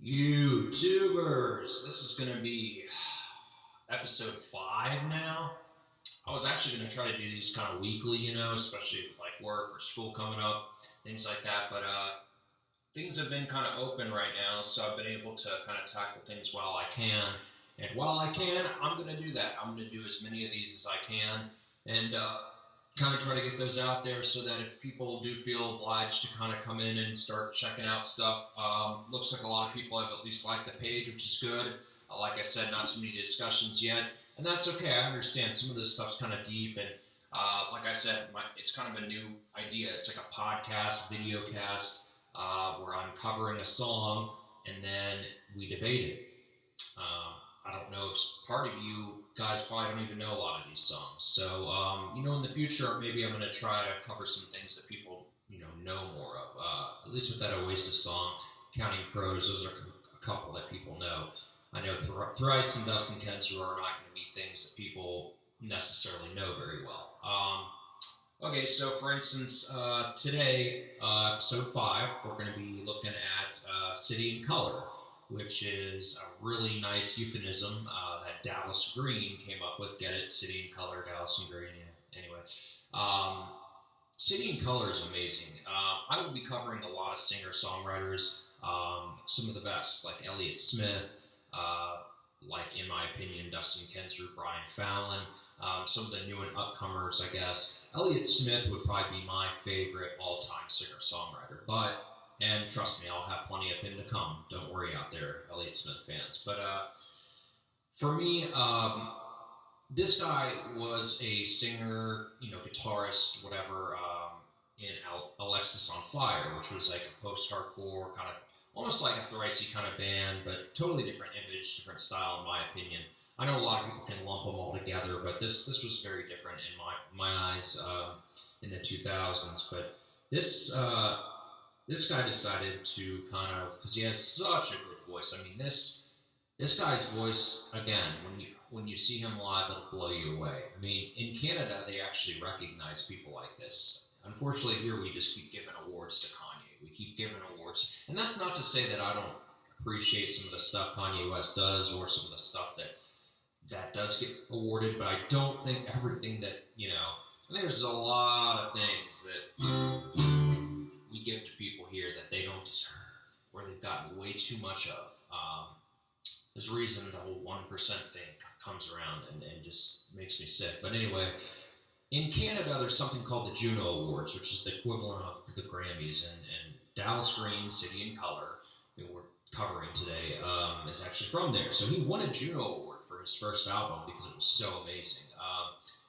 YouTubers, this is going to be episode 5 now. I was actually going to try to do these kind of weekly, especially with like work or school coming up, things like that, but things have been kind of open right now, so I've been able to kind of tackle things while I can, and while I can, I'm going to do that. I'm going to do as many of these as I can, and kind of try to get those out there so that if people do feel obliged to kind of come in and start checking out stuff, looks like a lot of people have at least liked the page, which is good. Like I said, not too many discussions yet, and that's okay. I understand some of this stuff's kind of deep, and like I said, it's kind of a new idea. It's like a podcast, video cast, where I'm covering a song, and then we debate it. I don't know if part of you guys probably don't even know a lot of these songs. So, in the future, maybe I'm going to try to cover some things that people, know more of. At least with that Oasis song, Counting Crows, those are a couple that people know. I know Thrice and Dust and Kenzu are not going to be things that people necessarily know very well. Okay, so for instance, today, episode 5, we're going to be looking at City and Color, which is a really nice euphemism that Dallas Green came up with. Get it? City and Color, Dallas and Green. Yeah. Anyway, City and Color is amazing. I will be covering a lot of singer-songwriters, some of the best, like Elliott Smith, like, in my opinion, Dustin Kensrue, Brian Fallon, some of the new and upcomers, I guess. Elliott Smith would probably be my favorite all-time singer-songwriter, and trust me, I'll have plenty of him to come. Don't worry out there, Elliott Smith fans. But for me, this guy was a singer, guitarist, whatever, in Alexis on Fire, which was like a post-hardcore kind of, almost like a Thrice-y kind of band, but totally different image, different style, in my opinion. I know a lot of people can lump them all together, but this was very different in my eyes in the 2000s. But this guy decided to kind of, because he has such a good voice. I mean, this guy's voice, again, when you see him live, it'll blow you away. I mean, in Canada, they actually recognize people like this. Unfortunately, here we just keep giving awards to Kanye. We keep giving awards, and that's not to say that I don't appreciate some of the stuff Kanye West does, or some of the stuff that does get awarded, but I don't think everything that, I think there's a lot of things that we give to people here that they don't deserve, or they've gotten way too much of. There's a reason the whole 1% thing comes around and just makes me sick. But anyway, in Canada, there's something called the Juno Awards, which is the equivalent of the Grammys, and Dallas Green, City and Color, that we're covering today, is actually from there. So he won a Juno Award for his first album because it was so amazing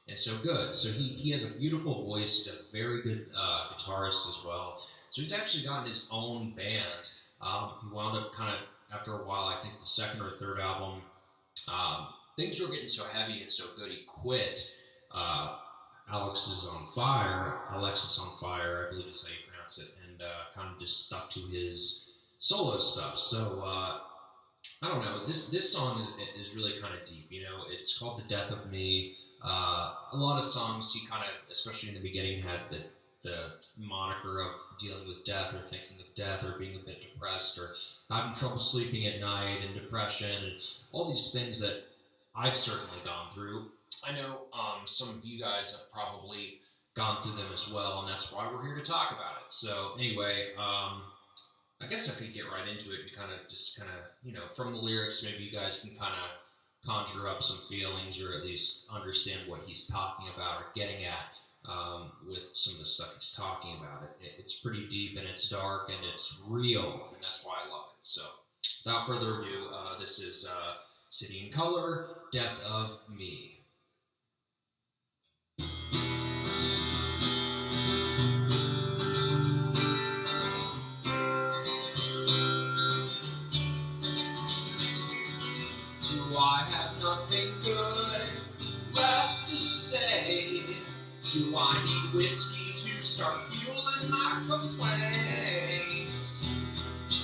and so good. So he has a beautiful voice. He's a very good guitarist as well. So he's actually gotten his own band. He wound up kind of, after a while, I think the second or third album, things were getting so heavy and so good, he quit Alexis on Fire, I believe is how you pronounce it, and kind of just stuck to his solo stuff. So, I don't know, this song is really kind of deep, it's called The Death of Me. A lot of songs he kind of, especially in the beginning, had the moniker of dealing with death, or thinking of death, or being a bit depressed, or having trouble sleeping at night, and depression, and all these things that I've certainly gone through. I know some of you guys have probably gone through them as well, and that's why we're here to talk about it. So anyway, I guess I could get right into it and kind of, from the lyrics, maybe you guys can kind of conjure up some feelings, or at least understand what he's talking about or getting at with some of the stuff he's talking about. It's pretty deep, and it's dark, and it's real, and that's why I love it. So without further ado, this is City and Color, Death of Me. I have nothing good left to say. Do I need whiskey to start fueling my complaints?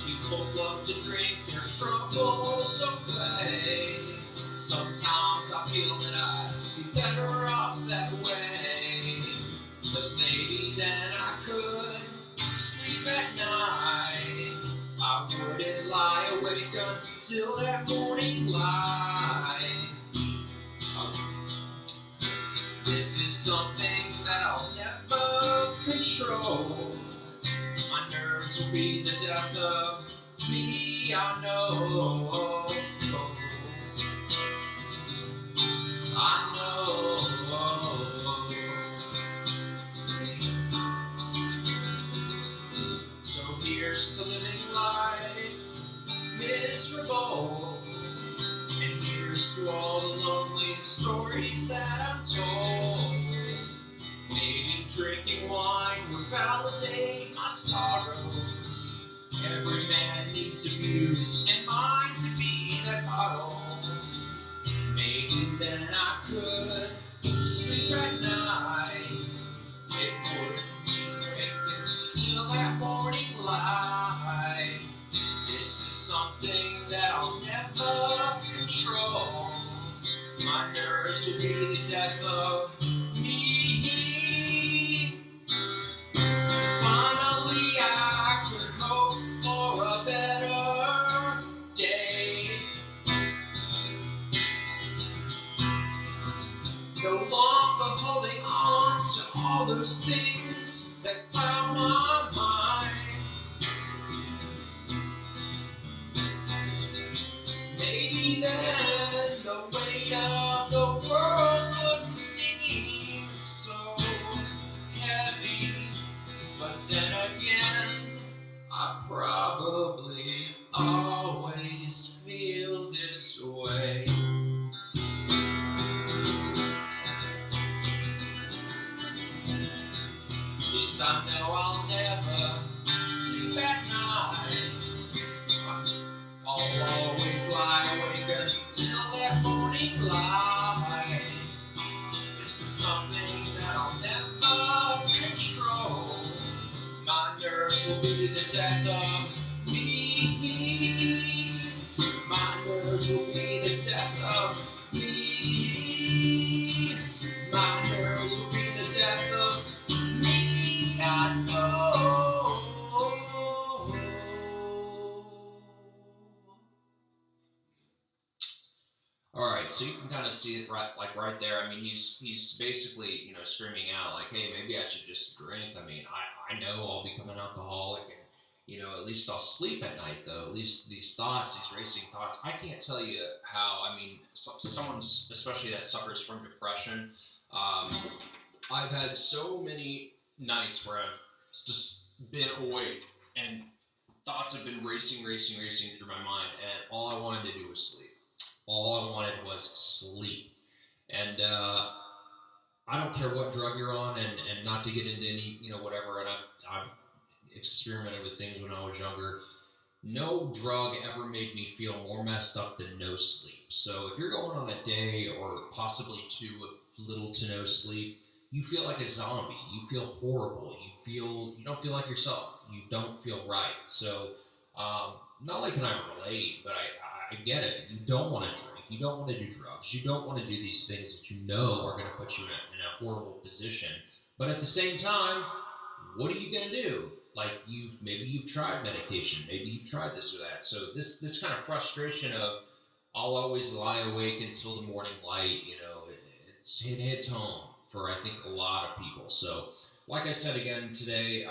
People love to drink their troubles away. Sometimes I feel that I'd be better off that way. 'Cause maybe then I could sleep at night. I wouldn't lie awake until that morning light. This is something that I'll never control. My nerves will be the death of me, I know. I know. So here's to living life miserable, and here's to all the lonely stories that I'm told. Maybe drinking wine would validate my sorrows. Every man needs a muse, and mine could be that bottle. Maybe then I could sleep at night. It wouldn't be vacant till that morning light. This is something that I'll never control. My nerves will be the death of me. Finally I could hope for a better day. No longer holding on to all those things that cloud my mind. Maybe then the weight of the world wouldn't seem so heavy. But then again, I probably always feel this way. At least I know I'll never sleep at night. I'll always lie awake until that morning light. This is something that I'll never control. My nerves will be the death of me. My nerves will be the death of me. My nerves will be the death of me. I know. All right, so you can kind of see it right there. I mean, he's basically, screaming out like, "Hey, maybe I should just drink." I mean, I know I'll become an alcoholic, and at least I'll sleep at night though. At least these racing thoughts. I can't tell you how. I mean, someone especially that suffers from depression. I've had so many nights where I've just been awake and thoughts have been racing through my mind, and all I wanted to do was sleep. All I wanted was sleep. And I don't care what drug you're on, and not to get into any, whatever, and I've experimented with things when I was younger. No drug ever made me feel more messed up than no sleep. So if you're going on a day or possibly two with little to no sleep, you feel like a zombie. You feel horrible. You don't feel like yourself. You don't feel right. So not only can I relate, but I get it. You don't want to drink. You don't want to do drugs. You don't want to do these things that you know are going to put you in a horrible position. But at the same time, what are you going to do? Like maybe you've tried medication. Maybe you've tried this or that. So this kind of frustration of I'll always lie awake until the morning light, it hits home for I think a lot of people. So like I said again today,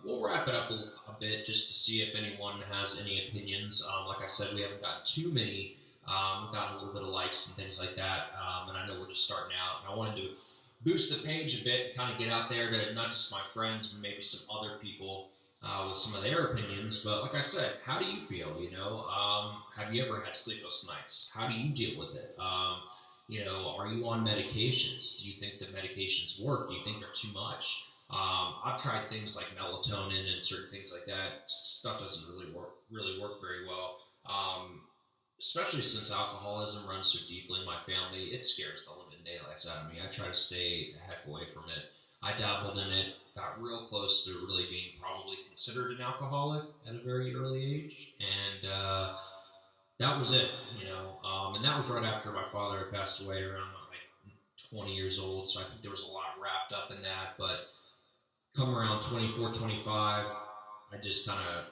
we'll wrap it up a bit just to see if anyone has any opinions. Like I said, we haven't gotten too many. We've gotten a little bit of likes and things like that. And I know we're just starting out. And I wanted to boost the page a bit and kind of get out there to not just my friends, but maybe some other people with some of their opinions. But like I said, how do you feel? Have you ever had sleepless nights? How do you deal with it? Are you on medications? Do you think that medications work? Do you think they're too much? I've tried things like melatonin and certain things like that. Stuff doesn't really work very well. Especially since alcoholism runs so deeply in my family, it scares the living daylights out of me. I try to stay the heck away from it. I dabbled in it, got real close to really being probably considered an alcoholic at a very early age, and that was it, and that was right after my father had passed away around like 20 years old, so I think there was a lot wrapped up in that, but come around 24, 25, I just kind of,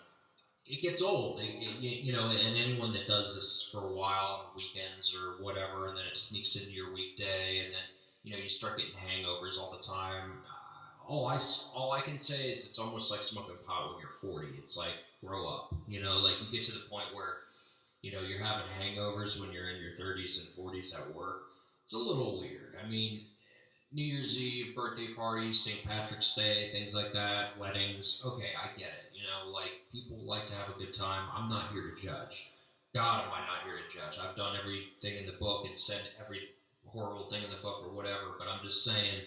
it gets old. And anyone that does this for a while on weekends or whatever, and then it sneaks into your weekday, and then you start getting hangovers all the time. All I can say is it's almost like smoking pot when you're 40. It's like, grow up. Like you get to the point where you're having hangovers when you're in your 30s and 40s at work. It's a little weird. I mean, New Year's Eve, birthday parties, St. Patrick's Day, things like that, weddings. Okay, I get it. Like people like to have a good time. I'm not here to judge. God, am I not here to judge? I've done everything in the book and said every horrible thing in the book or whatever, but I'm just saying,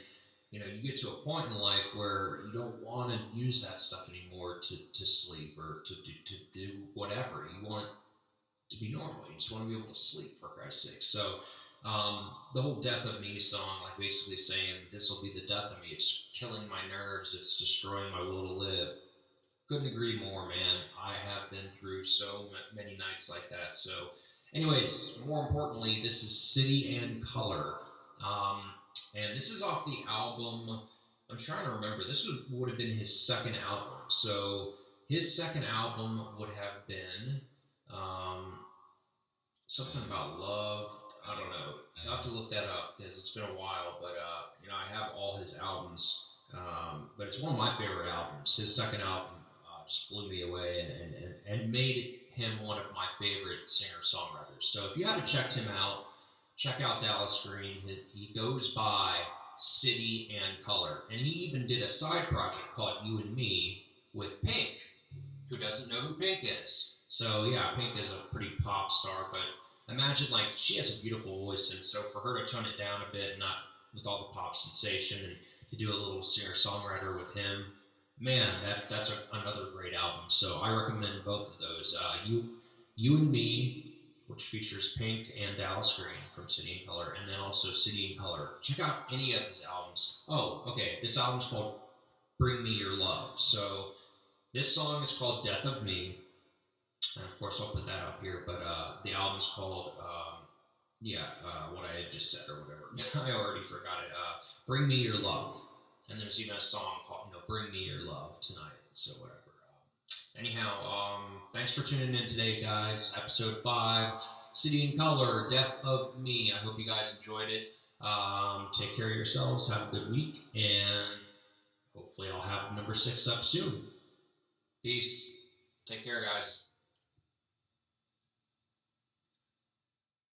you get to a point in life where you don't want to use that stuff anymore to sleep or to do whatever. You want to be normal. You just want to be able to sleep, for Christ's sake. So the whole Death of Me song, like basically saying, this will be the death of me. It's killing my nerves. It's destroying my will to live. Couldn't agree more, man. I have been through so many nights like that. So anyways, more importantly, this is City and Color. And this is off the album, I'm trying to remember, this would have been his second album. So his second album would have been something about love. I don't know. I'll have to look that up because it's been a while. But, I have all his albums. But it's one of my favorite albums. His second album just blew me away and made him one of my favorite singer-songwriters. So if you haven't checked him out, check out Dallas Green. He goes by City and Color. And he even did a side project called You and Me with Pink. Who doesn't know who Pink is? So yeah, Pink is a pretty pop star, but imagine, like, she has a beautiful voice, and so for her to tone it down a bit, not with all the pop sensation, and to do a little singer-songwriter with him, man, that's another great album. So I recommend both of those. You and Me, which features Pink and Dallas Green from City and Color, and then also City and Color. Check out any of his albums. Oh, okay, this album's called Bring Me Your Love. So this song is called Death of Me, and of course I'll put that up here, but the album's called, what I had just said or whatever. I already forgot it. Bring Me Your Love. And there's even a song called, Bring Me Your Love Tonight. So whatever. Anyhow, thanks for tuning in today, guys. Episode 5, City and Color, Death of Me. I hope you guys enjoyed it. Take care of yourselves. Have a good week. And hopefully I'll have number 6 up soon. Peace. Take care, guys.